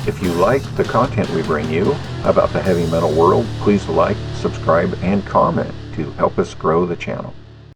If you like the content we bring you about the heavy metal world, please like, subscribe, and comment to help us grow the channel.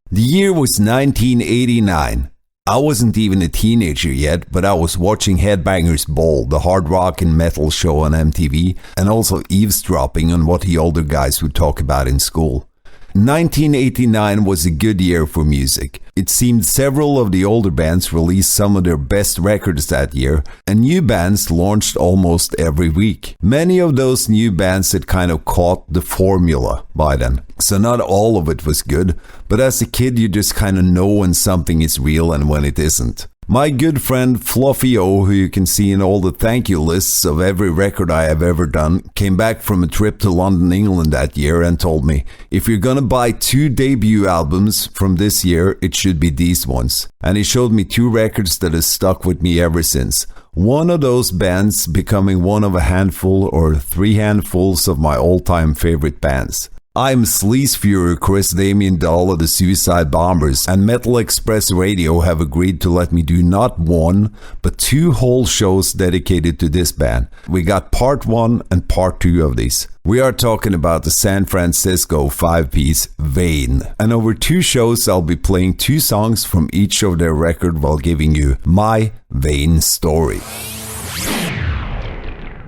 The year was 1989. I wasn't even a teenager yet, but I was watching Headbangers Ball, the hard rock and metal show on MTV, and also eavesdropping on what the older guys would talk about in school. 1989 was a good year for music. It seemed several of the older bands released some of their best records that year, and new bands launched almost every week. Many of those new bands had kind of caught the formula by then, so not all of it was good, but as a kid you just kind of know when something is real and when it isn't. My good friend Fluffy O, who you can see in all the thank you lists of every record I have ever done, came back from a trip to London, England that year and told me, if you're gonna buy 2 debut albums from this year, it should be these ones. And he showed me 2 records that have stuck with me ever since. One of those bands becoming one of a handful or 3 handfuls of my all-time favorite bands. I'm Sleaze Fuhrer, Chris Damien Doll of the Suicide Bombers, and Metal Express Radio have agreed to let me do not 1, but 2 whole shows dedicated to this band. We got part 1 and part 2 of these. We are talking about the San Francisco 5-piece VAiN, and over 2 shows I'll be playing 2 songs from each of their record while giving you my VAiN story.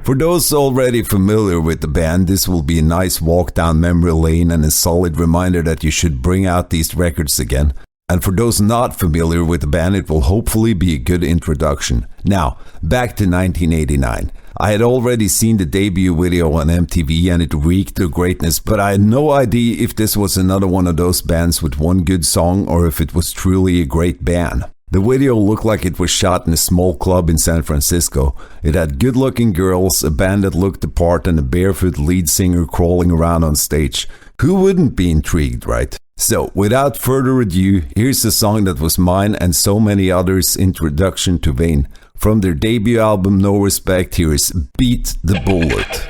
For those already familiar with the band, this will be a nice walk down memory lane and a solid reminder that you should bring out these records again. And for those not familiar with the band, it will hopefully be a good introduction. Now, back to 1989. I had already seen the debut video on MTV and it reeked of greatness, but I had no idea if this was another one of those bands with one good song or if it was truly a great band. The video looked like it was shot in a small club in San Francisco. It had good-looking girls, a band that looked the part, and a barefoot lead singer crawling around on stage. Who wouldn't be intrigued, right? So, without further ado, here's a song that was mine and so many others' introduction to VAiN. From their debut album No Respect, here is Beat the Bullet.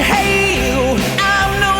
Hey, I'm no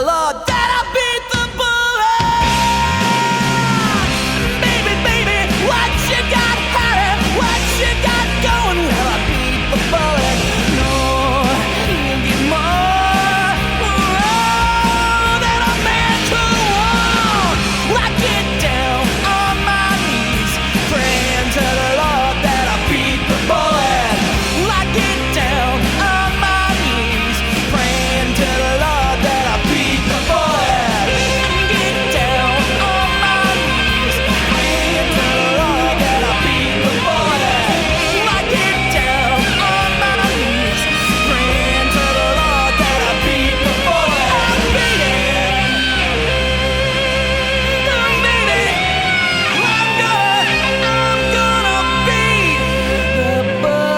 Lord that I beat the bullet. Baby, baby, what you got, Harry? What you got going? Well, I beat the bullet. No, you get more than a man could want. I get down on my knees, praying to the Lord that I beat the bullet. I get down on my knees, praying to the Lord that I beat the bullet. Get down on my knees, praying to the Lord that I beat the bullet. I get down on my knees, praying to the Lord that I beat the bullet. I beat it. Baby, I'm gonna beat the bullet.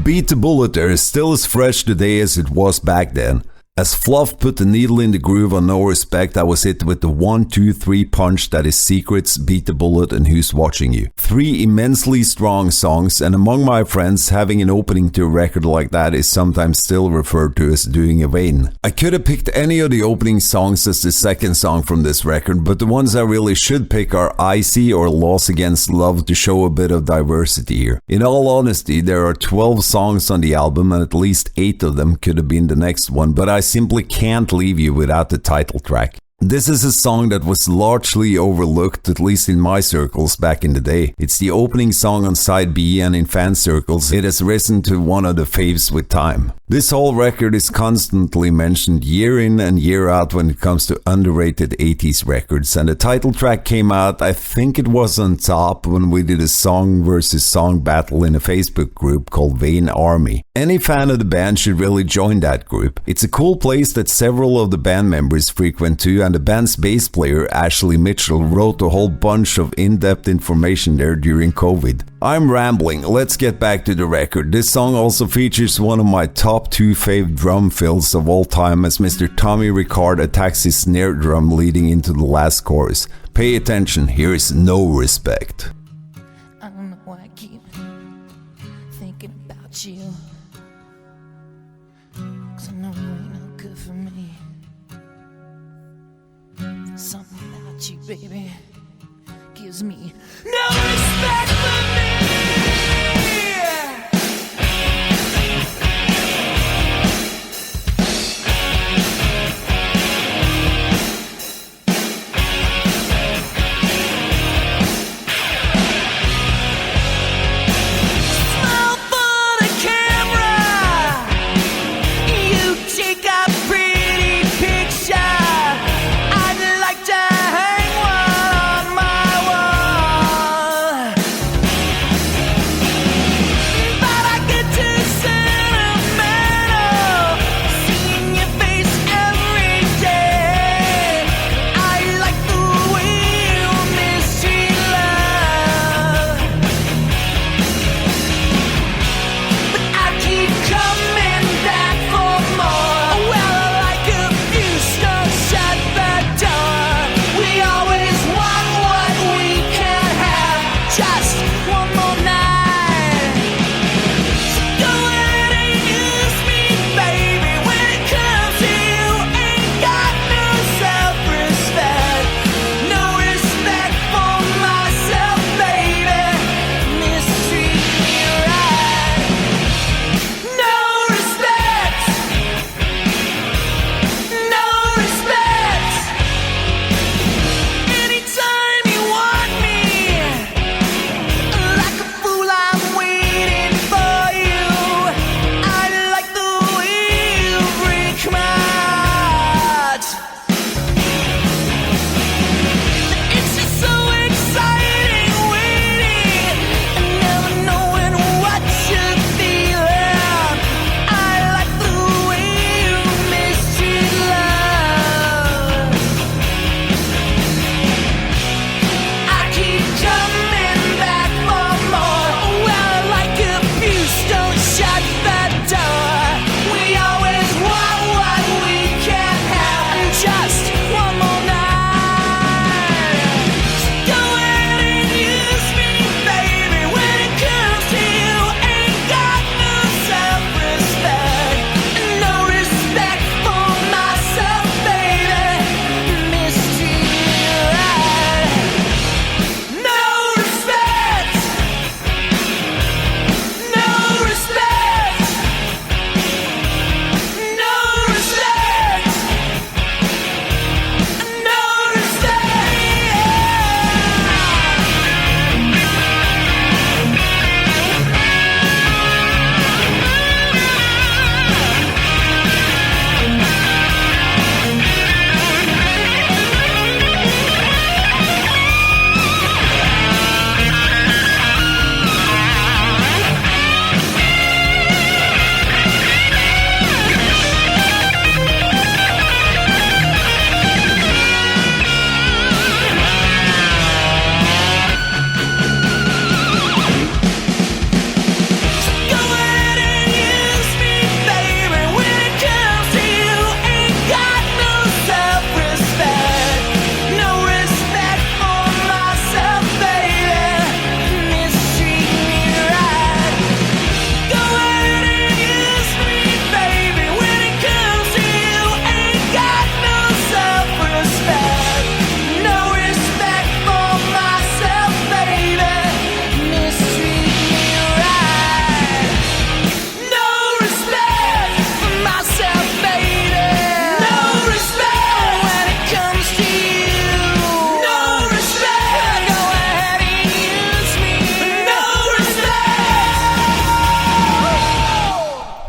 Beat the Bullet is still as fresh today as it was back then. As Fluff put the needle in the groove on No Respect, I was hit with the 1, 2, 3 punch that is Secrets, Beat the Bullet, and Who's Watching You. 3 immensely strong songs, and among my friends, having an opening to a record like that is sometimes still referred to as doing a VAiN. I could have picked any of the opening songs as the second song from this record, but the ones I really should pick are Icy or Loss Against Love to show a bit of diversity here. In all honesty, there are 12 songs on the album, and at least 8 of them could have been the next one, but I simply can't leave you without the title track. This is a song that was largely overlooked, at least in my circles back in the day. It's the opening song on side B, and in fan circles it has risen to one of the faves with time. This whole record is constantly mentioned year in and year out when it comes to underrated 80s records, and the title track came out, I think it was on top, when we did a song versus song battle in a Facebook group called VAiN Army. Any fan of the band should really join that group. It's a cool place that several of the band members frequent too, and the band's bass player, Ashley Mitchell, wrote a whole bunch of in-depth information there during COVID. I'm rambling, let's get back to the record. This song also features one of my top 2 fave drum fills of all time as Mr. Tommy Ricard attacks his snare drum leading into the last chorus. Pay attention, here is No Respect. I don't know why I keep thinking about you, 'cause I know you ain't no good for me. Something about you, baby, gives me no respect for me. Smile for the camera, you take a pretty picture. I'd like to hang one on my wall.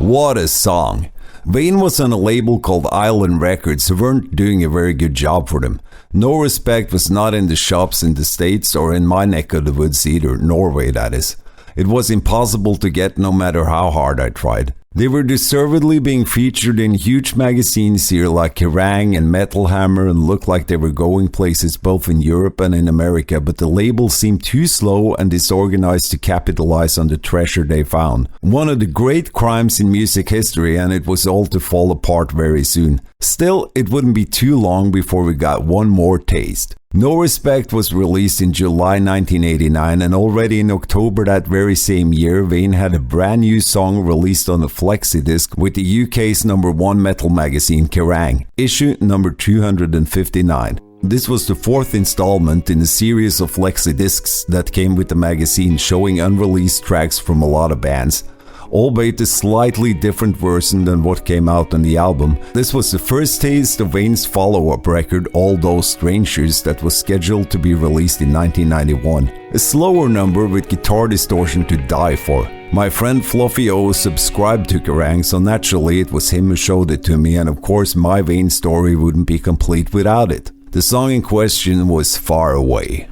What a song! VAiN was on a label called Island Records who weren't doing a very good job for them. No Respect was not in the shops in the States or in my neck of the woods either, Norway that is. It was impossible to get no matter how hard I tried. They were deservedly being featured in huge magazines here like Kerrang and Metal Hammer and looked like they were going places both in Europe and in America, but the label seemed too slow and disorganized to capitalize on the treasure they found. One of the great crimes in music history, and it was all to fall apart very soon. Still, it wouldn't be too long before we got one more taste. No Respect was released in July 1989, and already in October that very same year, VAiN had a brand new song released on a flexi disc with the UK's #1 metal magazine Kerrang, issue number 259. This was the fourth installment in a series of flexi discs that came with the magazine, showing unreleased tracks from a lot of bands. Albeit a slightly different version than what came out on the album. This was the first taste of VAiN's follow-up record, All Those Strangers, that was scheduled to be released in 1991. A slower number with guitar distortion to die for. My friend Fluffy O subscribed to Kerrang, so naturally it was him who showed it to me, and of course my VAiN story wouldn't be complete without it. The song in question was Far Away.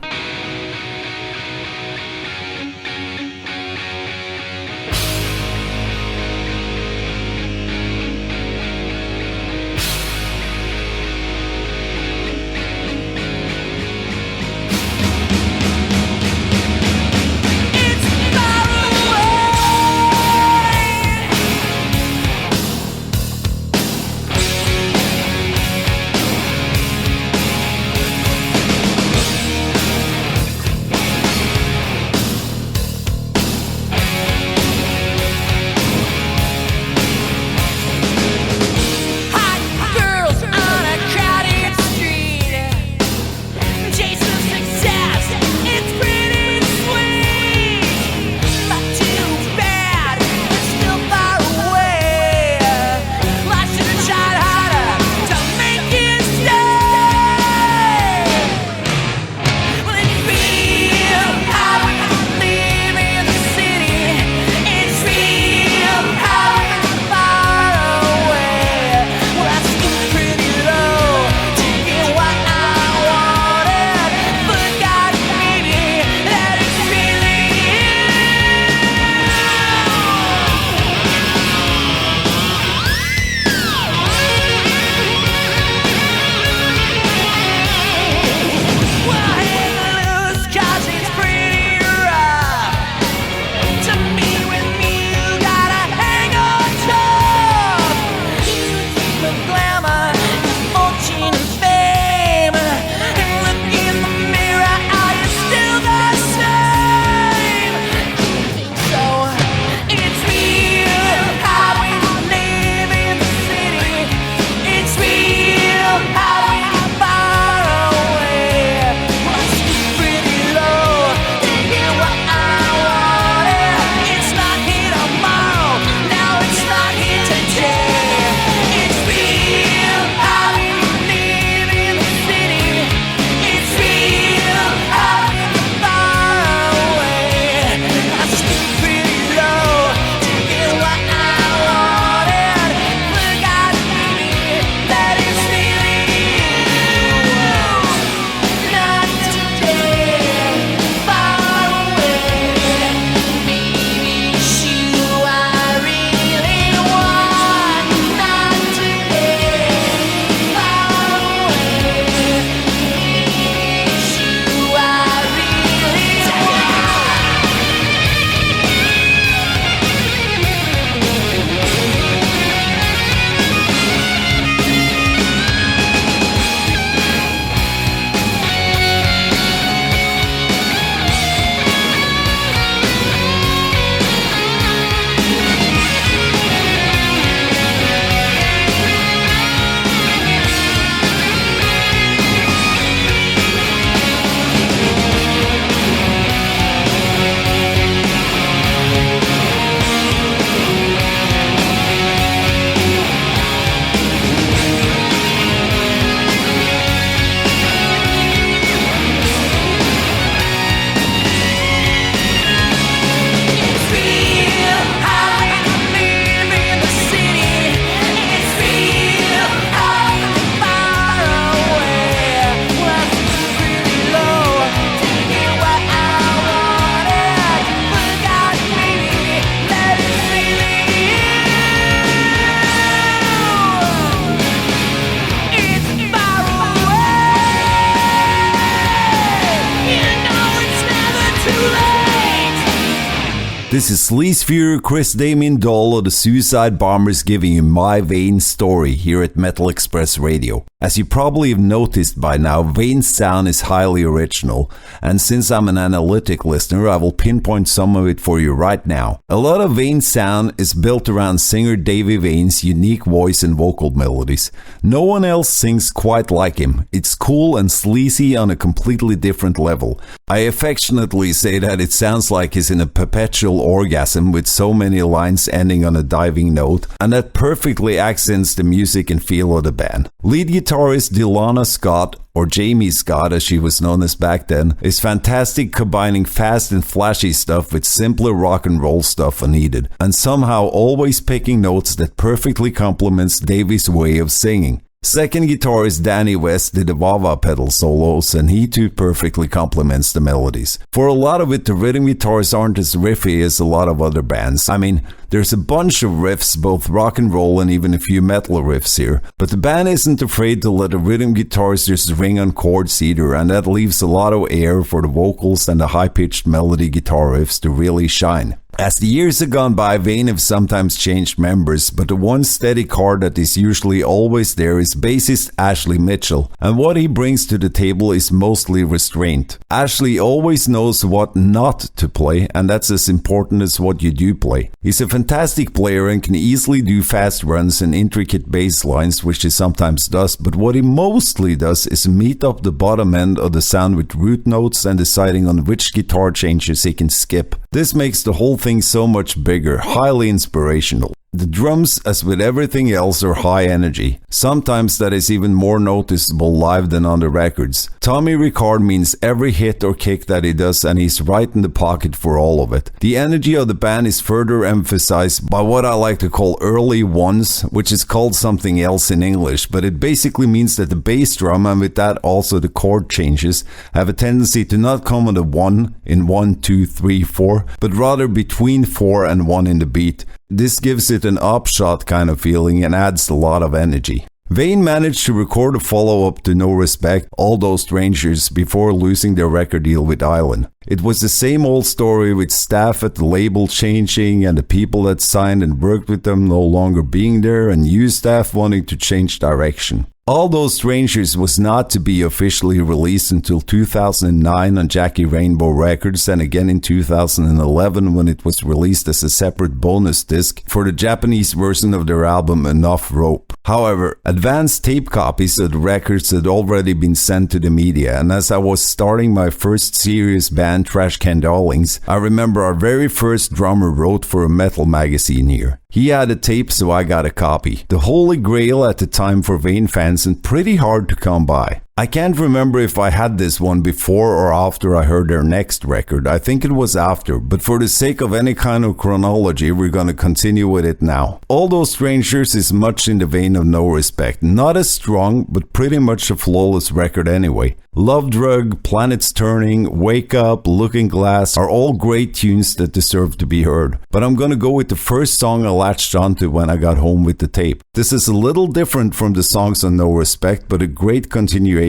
This is Sleaze Fuhrer, Chris Damien Doll of the Suicide Bombers giving you my VAiN story here at Metal Express Radio. As you probably have noticed by now, VAiN's sound is highly original, and since I'm an analytic listener, I will pinpoint some of it for you right now. A lot of VAiN's sound is built around singer Davey VAiN's unique voice and vocal melodies. No one else sings quite like him. It's cool and sleazy on a completely different level. I affectionately say that it sounds like he's in a perpetual orgasm with so many lines ending on a diving note, and that perfectly accents the music and feel of the band. Lead guitarist Delana Scott, or Jamie Scott as she was known as back then, is fantastic, combining fast and flashy stuff with simpler rock and roll stuff when needed, and somehow always picking notes that perfectly complements Davey's way of singing. Second guitarist Danny West did the wah-wah pedal solos, and he too perfectly complements the melodies. For a lot of it, the rhythm guitars aren't as riffy as a lot of other bands. I mean, there's a bunch of riffs, both rock and roll and even a few metal riffs here, but the band isn't afraid to let the rhythm guitars just ring on chords either, and that leaves a lot of air for the vocals and the high-pitched melody guitar riffs to really shine. As the years have gone by, VAiN have sometimes changed members, but the one steady card that is usually always there is bassist Ashley Mitchell, and what he brings to the table is mostly restraint. Ashley always knows what not to play, and that's as important as what you do play. He's a fantastic player and can easily do fast runs and intricate bass lines, which he sometimes does, but what he mostly does is meet up the bottom end of the sound with root notes and deciding on which guitar changes he can skip. This makes the whole thing so much bigger, highly inspirational. The drums, as with everything else, are high energy. Sometimes that is even more noticeable live than on the records. Tommy Ricard means every hit or kick that he does, and he's right in the pocket for all of it. The energy of the band is further emphasized by what I like to call early ones, which is called something else in English, but it basically means that the bass drum, and with that also the chord changes, have a tendency to not come on the 1 in 1, 2, 3, 4, but rather between 4 and 1 in the beat. This gives it an upshot kind of feeling and adds a lot of energy. VAiN managed to record a follow-up to No Respect, All Those Strangers, before losing their record deal with Island. It was the same old story with staff at the label changing and the people that signed and worked with them no longer being there and new staff wanting to change direction. All Those Strangers was not to be officially released until 2009 on Jackie Rainbow Records, and again in 2011 when it was released as a separate bonus disc for the Japanese version of their album Enough Rope. However, advanced tape copies of the records had already been sent to the media, and as I was starting my first serious band, Trash Can Darlings, I remember our very first drummer wrote for a metal magazine here. He had a tape, so I got a copy. The holy grail at the time for VAiN fans, and pretty hard to come by. I can't remember if I had this one before or after I heard their next record. I think it was after, but for the sake of any kind of chronology, we're gonna continue with it now. All Those Strangers is much in the vein of No Respect. Not as strong, but pretty much a flawless record anyway. Love Drug, Planets Turning, Wake Up, Looking Glass are all great tunes that deserve to be heard. But I'm gonna go with the first song I latched onto when I got home with the tape. This is a little different from the songs on No Respect, but a great continuation.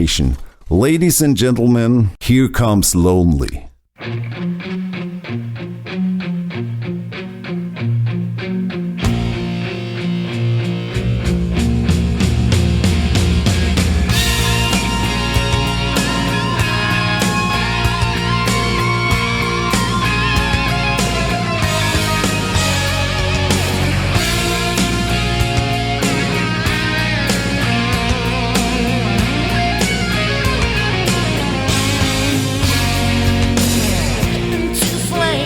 Ladies and gentlemen, here comes Lonely. Into flame.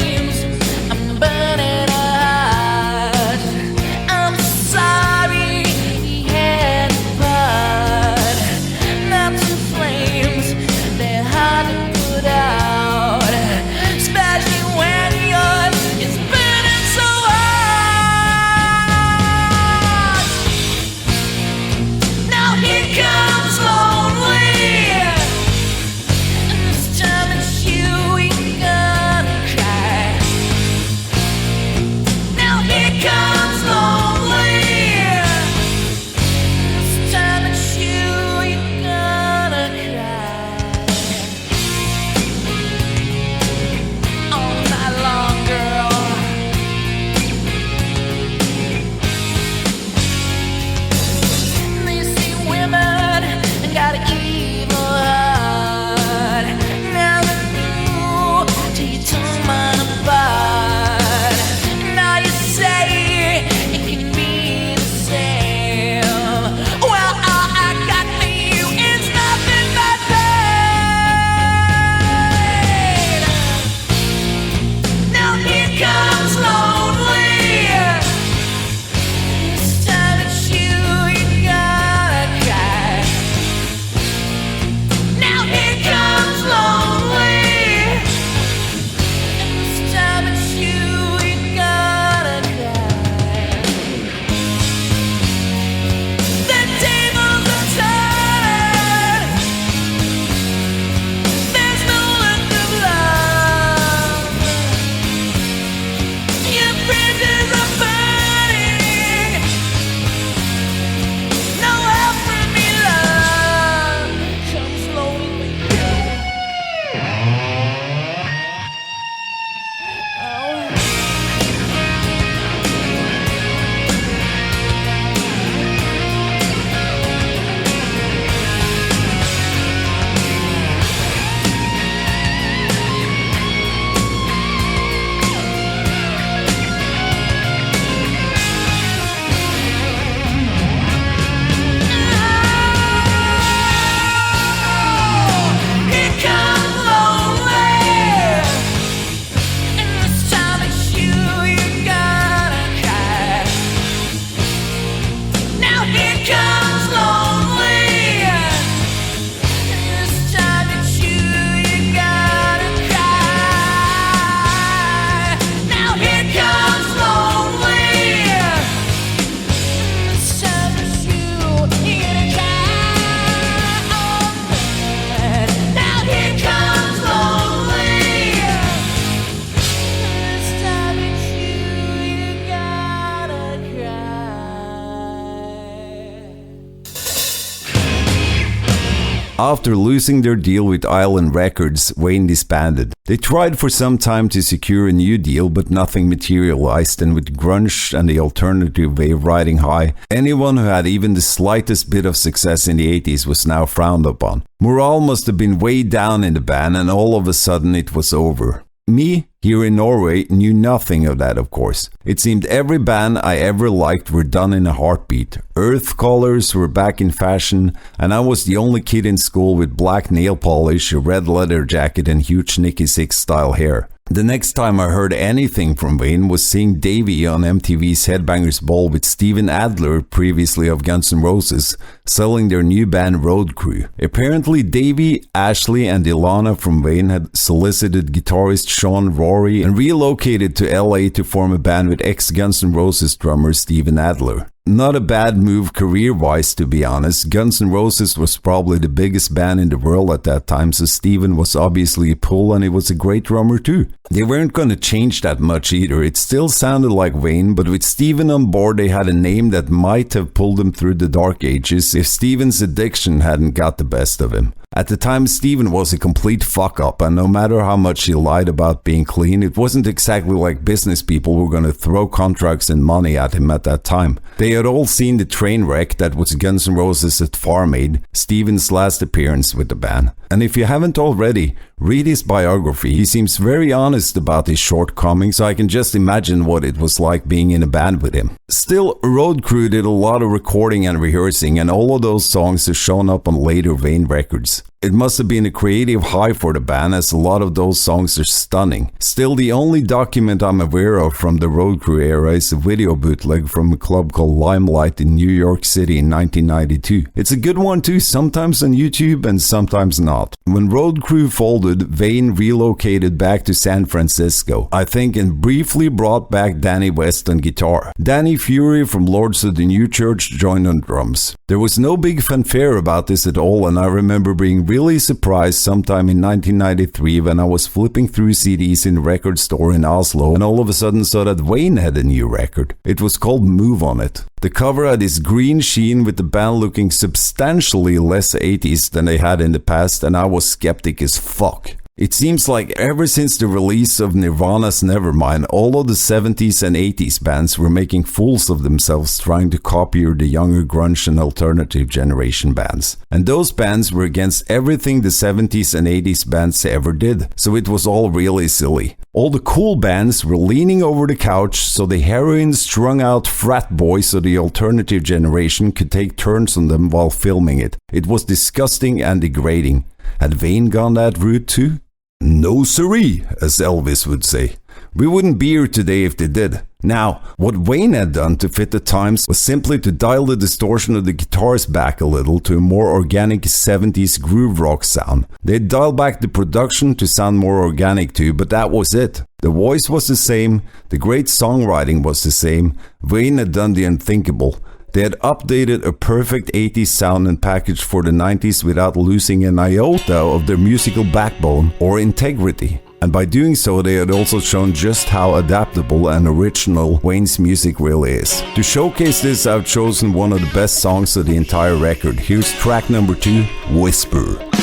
After losing their deal with Island Records, VAiN disbanded. They tried for some time to secure a new deal, but nothing materialized, and with grunge and the alternative wave riding high, anyone who had even the slightest bit of success in the 80s was now frowned upon. Morale must have been way down in the band, and all of a sudden it was over. Me, here in Norway, knew nothing of that, of course. It seemed every band I ever liked were done in a heartbeat. Earth colors were back in fashion, and I was the only kid in school with black nail polish, a red leather jacket, and huge Nicky Six style hair. The next time I heard anything from VAiN was seeing Davey on MTV's Headbangers Ball with Steven Adler, previously of Guns N' Roses, selling their new band Road Crew. Apparently Davey, Ashley and Ilana from VAiN had solicited guitarist Sean Rory and relocated to LA to form a band with ex-Guns N' Roses drummer Steven Adler. Not a bad move career-wise, to be honest. Guns N' Roses was probably the biggest band in the world at that time, so Steven was obviously a pull, and he was a great drummer too. They weren't going to change that much either. It still sounded like VAiN, but with Steven on board they had a name that might have pulled them through the dark ages if Steven's addiction hadn't got the best of him. At the time, Steven was a complete fuck-up, and no matter how much he lied about being clean, it wasn't exactly like business people were going to throw contracts and money at him at that time. They had all seen the train wreck that was Guns N' Roses at Farm Aid, Steven's last appearance with the band. And if you haven't already, read his biography. He seems very honest about his shortcomings, so I can just imagine what it was like being in a band with him. Still, Road Crew did a lot of recording and rehearsing, and all of those songs have shown up on later VAiN records. It must have been a creative high for the band, as a lot of those songs are stunning. Still, the only document I'm aware of from the Road Crew era is a video bootleg from a club called Limelight in New York City in 1992. It's a good one too, sometimes on YouTube and sometimes not. When Road Crew folded, VAiN relocated back to San Francisco, I think, and briefly brought back Danny West on guitar. Danny Fury from Lords of the New Church joined on drums. There was no big fanfare about this at all, and I remember being really surprised sometime in 1993 when I was flipping through CDs in a record store in Oslo and all of a sudden saw that VAiN had a new record. It was called Move On It. The cover had this green sheen with the band looking substantially less 80s than they had in the past, and I was skeptic as fuck. It seems like ever since the release of Nirvana's Nevermind, all of the 70s and 80s bands were making fools of themselves trying to copy the younger grunge and alternative generation bands. And those bands were against everything the 70s and 80s bands ever did, so it was all really silly. All the cool bands were leaning over the couch so the heroin strung out frat boys of the alternative generation could take turns on them while filming it. It was disgusting and degrading. Had VAiN gone that route too? No siree, as Elvis would say. We wouldn't be here today if they did. Now, what VAiN had done to fit the times was simply to dial the distortion of the guitars back a little to a more organic 70s groove rock sound. They'd dial back the production to sound more organic too, but that was it. The voice was the same, the great songwriting was the same. VAiN had done the unthinkable. They had updated a perfect 80s sound and package for the 90s without losing an iota of their musical backbone or integrity. And by doing so, they had also shown just how adaptable and original VAiN's music really is. To showcase this, I've chosen one of the best songs of the entire record. Here's track number 2, Whisper. Whisper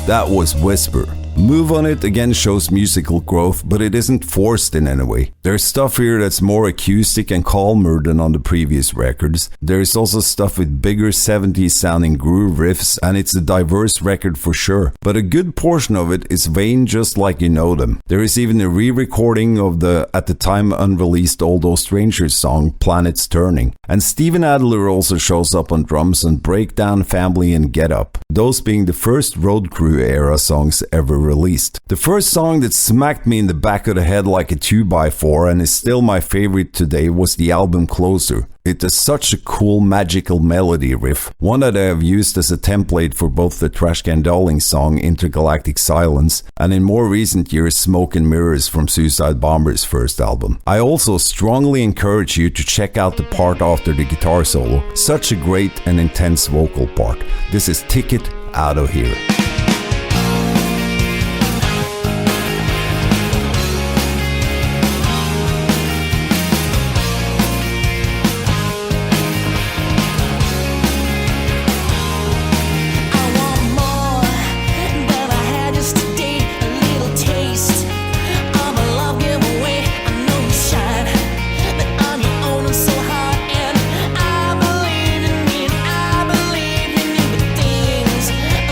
That was Whisper. Move on It again shows musical growth, but it isn't forced in any way. There's stuff here that's more acoustic and calmer than on the previous records. There's also stuff with bigger 70s sounding groove riffs, and it's a diverse record for sure. But a good portion of it is VAiN just like you know them. There is even a re-recording of the at the time unreleased All Those Strangers song, Planets Turning. And Steven Adler also shows up on drums on Breakdown, Family and Get Up, those being the first Road Crew era songs ever released. The first song that smacked me in the back of the head like a 2x4 and is still my favorite today was the album Closer. It is such a cool magical melody riff, one that I have used as a template for both the Trashcan Dolling song Intergalactic Silence and in more recent years Smoke and Mirrors from Suicide Bomber's first album. I also strongly encourage you to check out the part after the guitar solo, such a great and intense vocal part. This is Ticket Out of Here.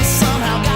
Somehow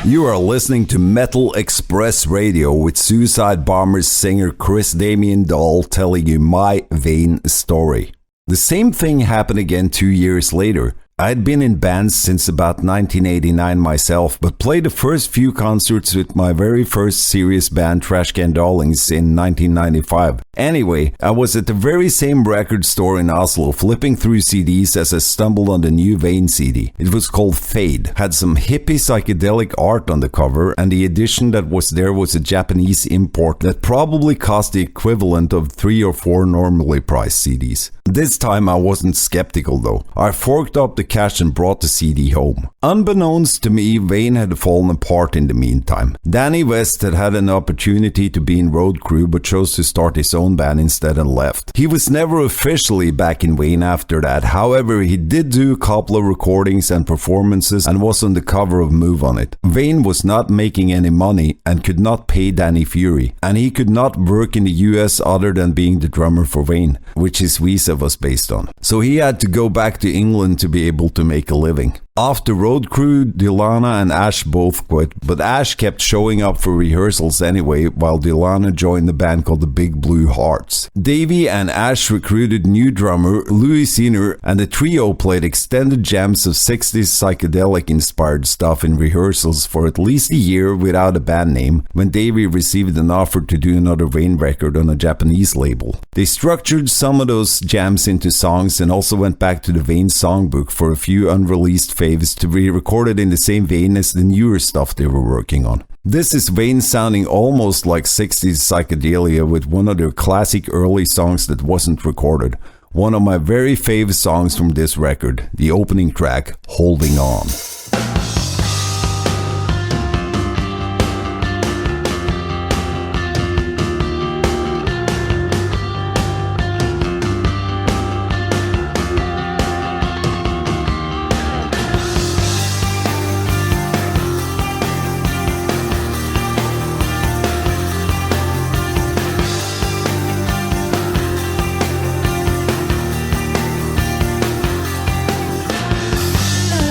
You are listening to Metal Express Radio with Suicide Bombers singer Chris Damien Doll telling you my VAiN story. The same thing happened again 2 years later. I had been in bands since about 1989 myself, but played the first few concerts with my very first serious band, Trashcan Darlings, in 1995. Anyway, I was at the very same record store in Oslo, flipping through CDs as I stumbled on the new VAiN CD. It was called Fade, had some hippie psychedelic art on the cover, and the edition that was there was a Japanese import that probably cost the equivalent of 3 or 4 normally priced CDs. This time I wasn't skeptical though. I forked up the cash and brought the CD home. Unbeknownst to me, VAiN had fallen apart in the meantime. Danny West had had an opportunity to be in road crew but chose to start his own band instead and left. He was never officially back in VAiN after that. However, he did do a couple of recordings and performances and was on the cover of Move On It. VAiN was not making any money and could not pay Danny Fury, and he could not work in the US other than being the drummer for VAiN, which his visa was based on. So he had to go back to England to be able to make a living. After road crew, Dilana and Ash both quit, but Ash kept showing up for rehearsals anyway, while Dilana joined the band called the Big Blue Hearts. Davey and Ash recruited new drummer Louis Senior, and the trio played extended jams of 60s psychedelic-inspired stuff in rehearsals for at least a year without a band name, when Davey received an offer to do another VAiN record on a Japanese label. They structured some of those jams into songs and also went back to the VAiN songbook for a few unreleased faves to be recorded in the same vein as the newer stuff they were working on. This is VAiN sounding almost like 60s psychedelia with one of their classic early songs that wasn't recorded. One of my very favorite songs from this record, the opening track, Holding On.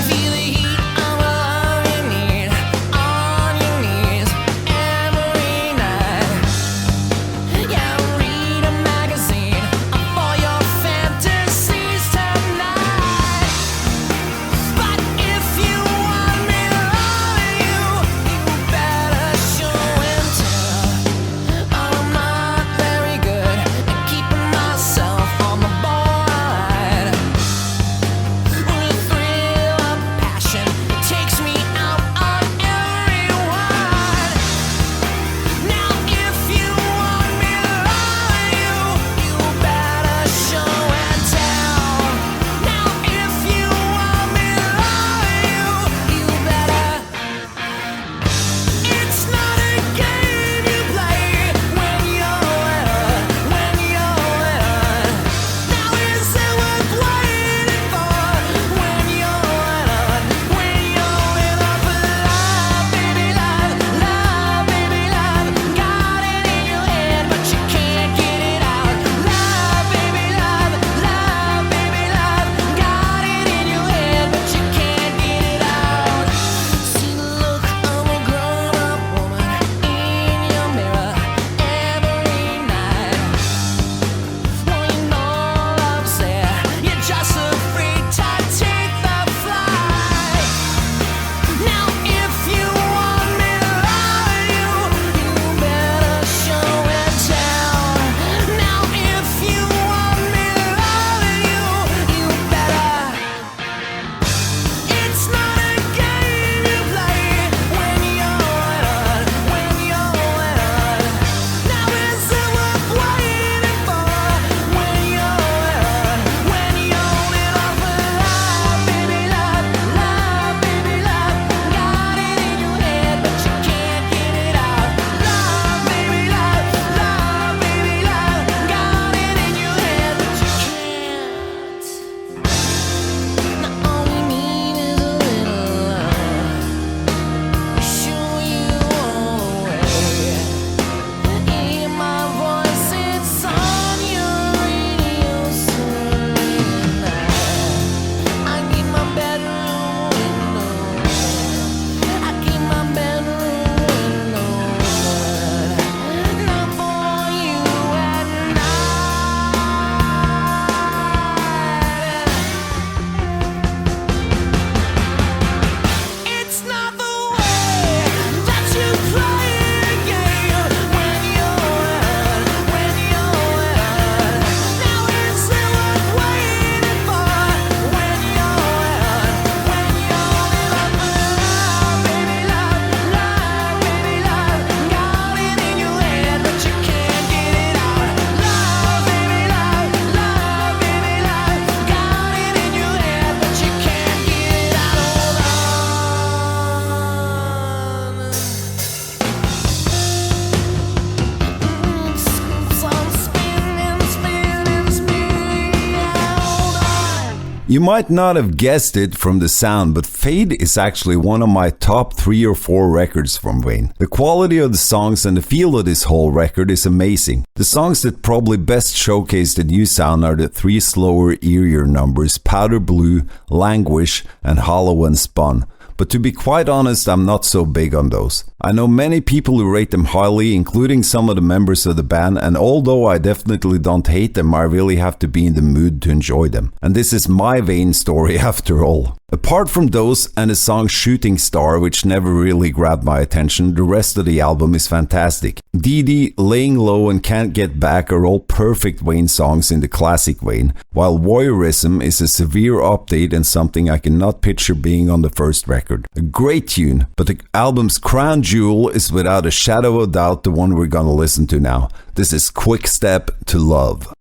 Feel the heat You might not have guessed it from the sound, but Fade is actually one of my top 3 or 4 records from VAiN. The quality of the songs and the feel of this whole record is amazing. The songs that probably best showcase the new sound are the 3 slower, eerier numbers, Powder Blue, Languish, and Hollow and Spun. But to be quite honest, I'm not so big on those. I know many people who rate them highly, including some of the members of the band, and although I definitely don't hate them, I really have to be in the mood to enjoy them. And this is my VAiN story after all. Apart from those and the song Shooting Star, which never really grabbed my attention, the rest of the album is fantastic. Dee Dee, Laying Low and Can't Get Back are all perfect VAiN songs in the classic VAiN, while Voyeurism is a severe update and something I cannot picture being on the first record. A great tune, but the album's crown jewel is without a shadow of doubt the one we're gonna listen to now. This is Quick Step to Love.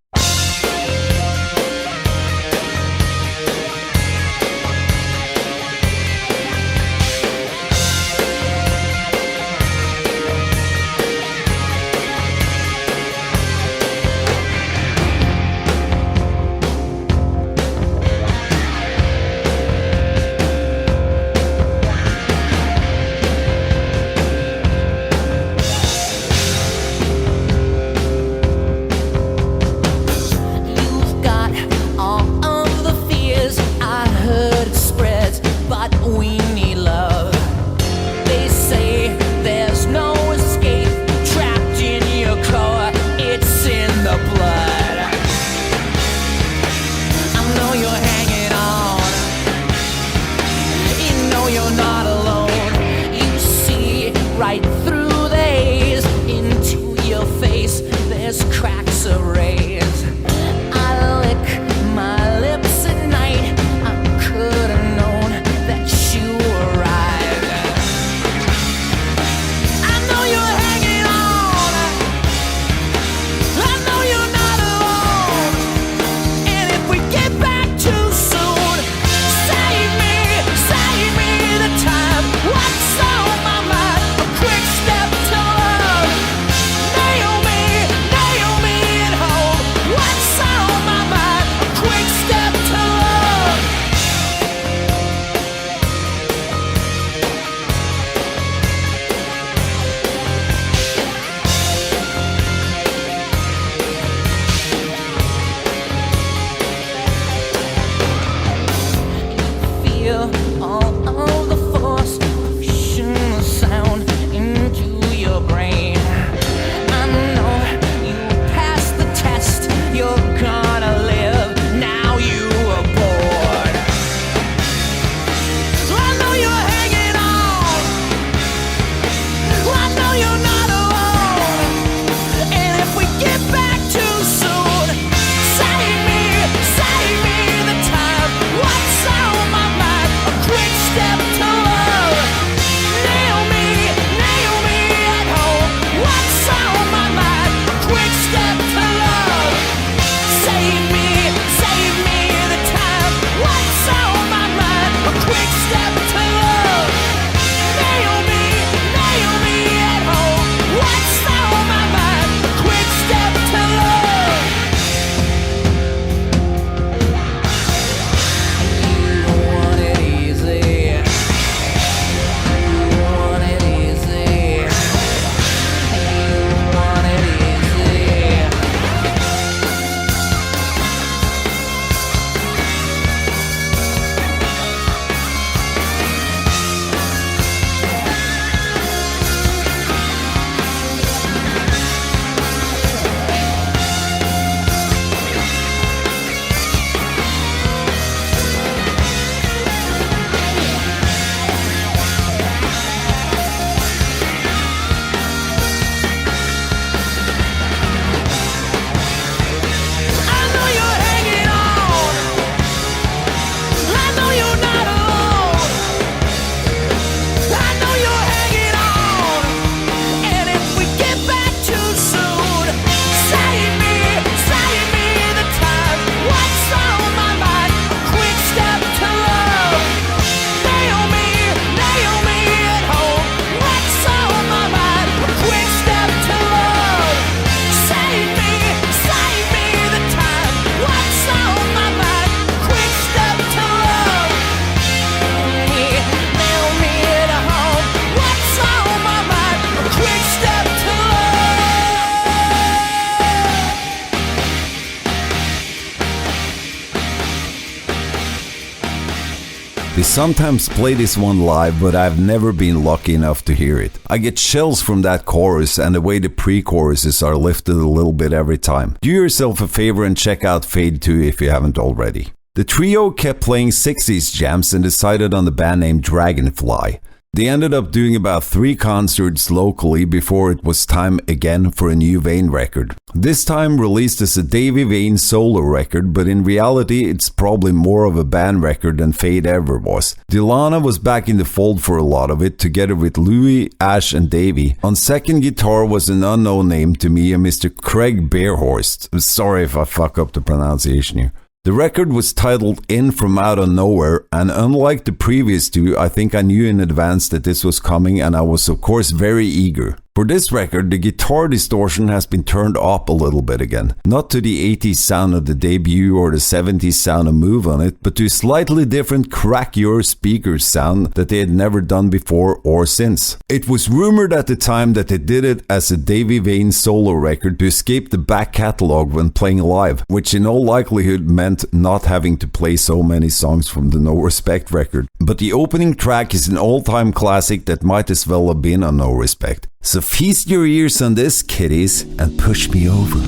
sometimes play this one live, but I've never been lucky enough to hear it. I get chills from that chorus and the way the pre-choruses are lifted a little bit every time. Do yourself a favor and check out Fade 2 if you haven't already. The trio kept playing 60s jams and decided on the band name Dragonfly. They ended up doing about 3 concerts locally before it was time again for a new VAiN record. This time released as a VAiN solo record, but in reality it's probably more of a band record than Fade ever was. Dilana was back in the fold for a lot of it, together with Louis, Ash and Davey. On second guitar was an unknown name to me, a Mr. Craig Bearhorst. I'm sorry if I fuck up the pronunciation here. The record was titled In From Out of Nowhere, and unlike the previous 2, I think I knew in advance that this was coming, and I was of course very eager. For this record, the guitar distortion has been turned up a little bit again. Not to the 80s sound of the debut or the 70s sound of Move On It, but to a slightly different Crack Your Speakers sound that they had never done before or since. It was rumored at the time that they did it as a VAiN solo record to escape the back catalogue when playing live, which in all likelihood meant not having to play so many songs from the No Respect record. But the opening track is an all-time classic that might as well have been on No Respect. So feast your ears on this, kiddies, and push me over.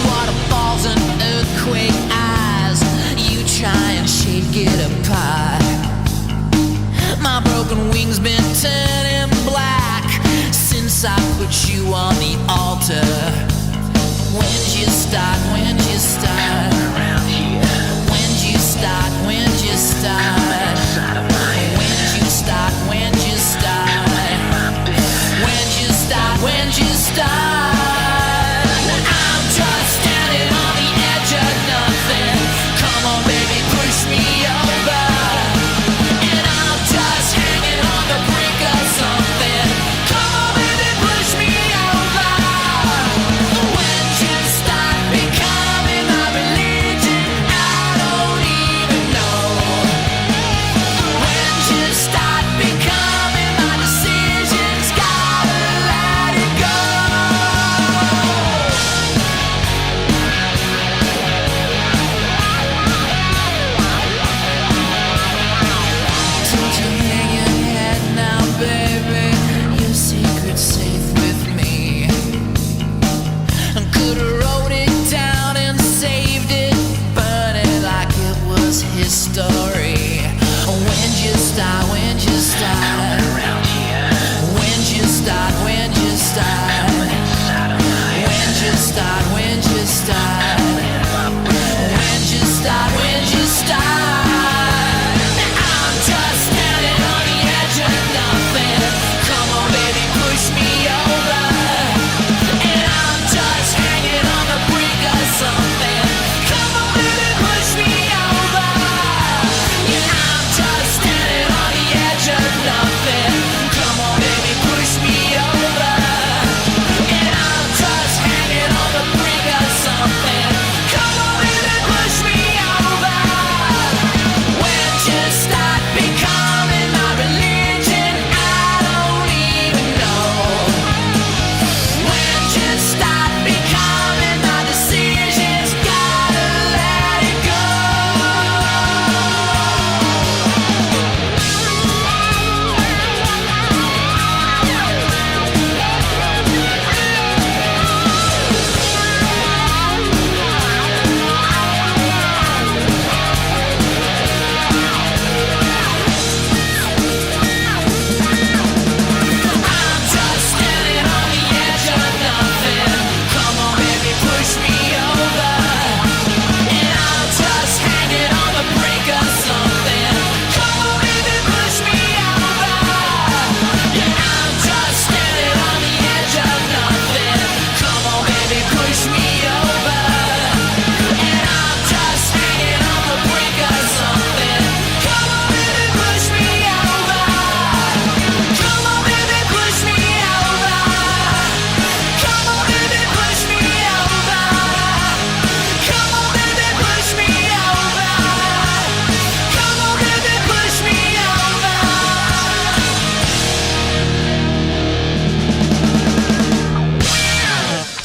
Waterfalls and earthquake eyes, you try and shake it apart. My broken wings been turning black since I put you on the altar. When'd you start? When'd you start? When'd you start? When'd you start? When'd you start? When'd you start? When'd you start? When'd you start? I'm just standing on the edge of nothing. Come on, baby, push me over. Becoming my belief.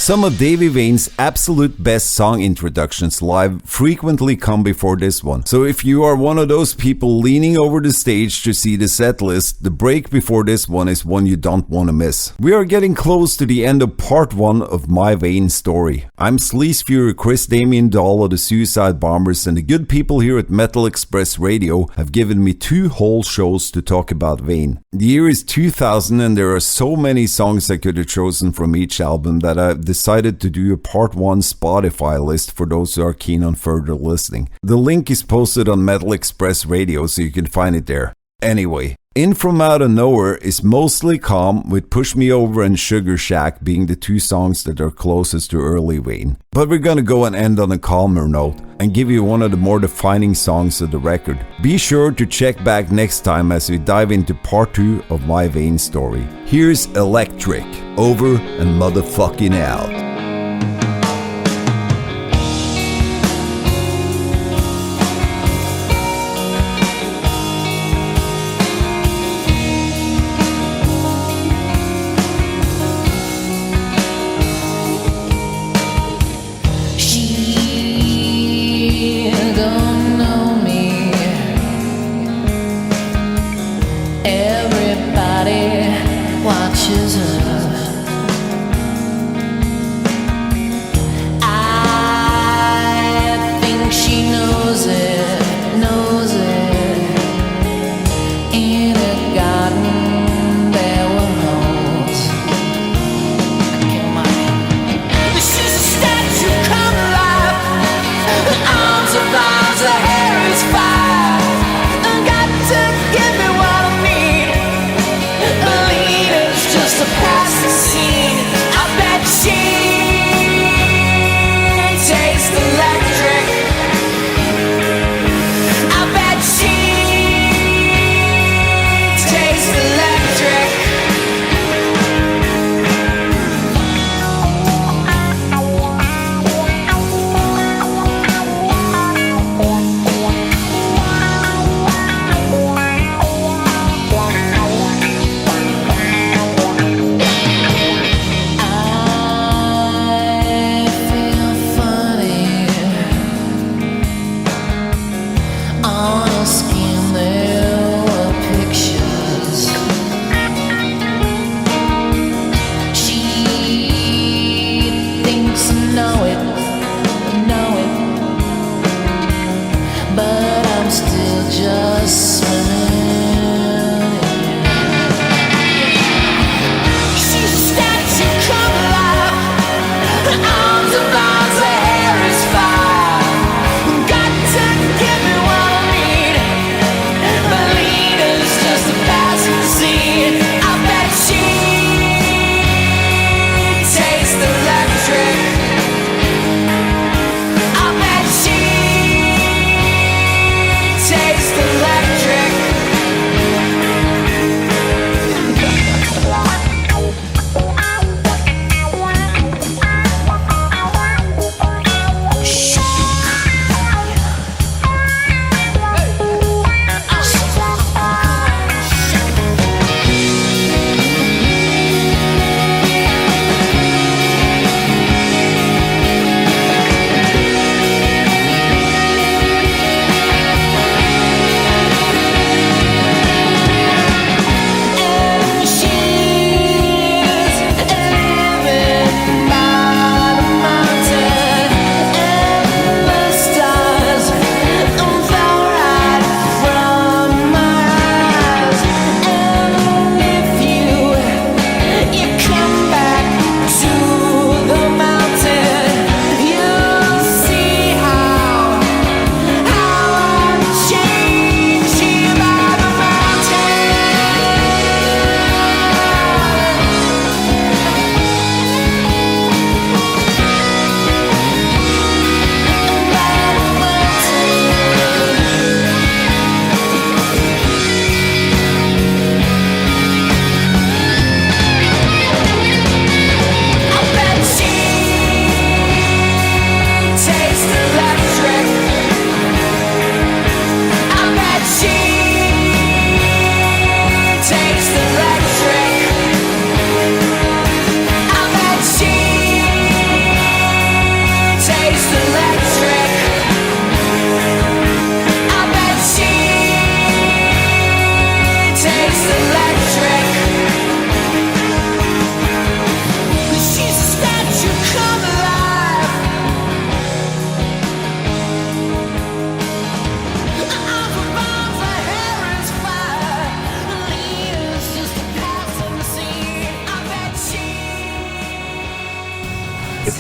Some of Davey VAiN's absolute best song introductions live frequently come before this one. So if you are one of those people leaning over the stage to see the set list, the break before this one is one you don't want to miss. We are getting close to the end of part 1 of my VAiN story. I'm Sleaze Fuhrer, Chris Damien Doll of the Suicide Bombers, and the good people here at Metal Express Radio have given me 2 whole shows to talk about VAiN. The year is 2000 and there are so many songs I could have chosen from each album that I've decided to do a part 1 Spotify list for those who are keen on further listening. The link is posted on Metal Express Radio, so you can find it there. Anyway, In From Out of Nowhere is mostly calm, with Push Me Over and Sugar Shack being the 2 songs that are closest to early VAiN. But we're gonna go and end on a calmer note and give you one of the more defining songs of the record. Be sure to check back next time as we dive into part 2 of my VAiN story. Here's Electric, Over and Motherfucking Out. Watches her.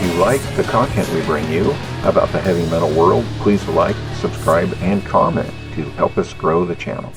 you like the content we bring you about the heavy metal world, please like, subscribe, and comment to help us grow the channel.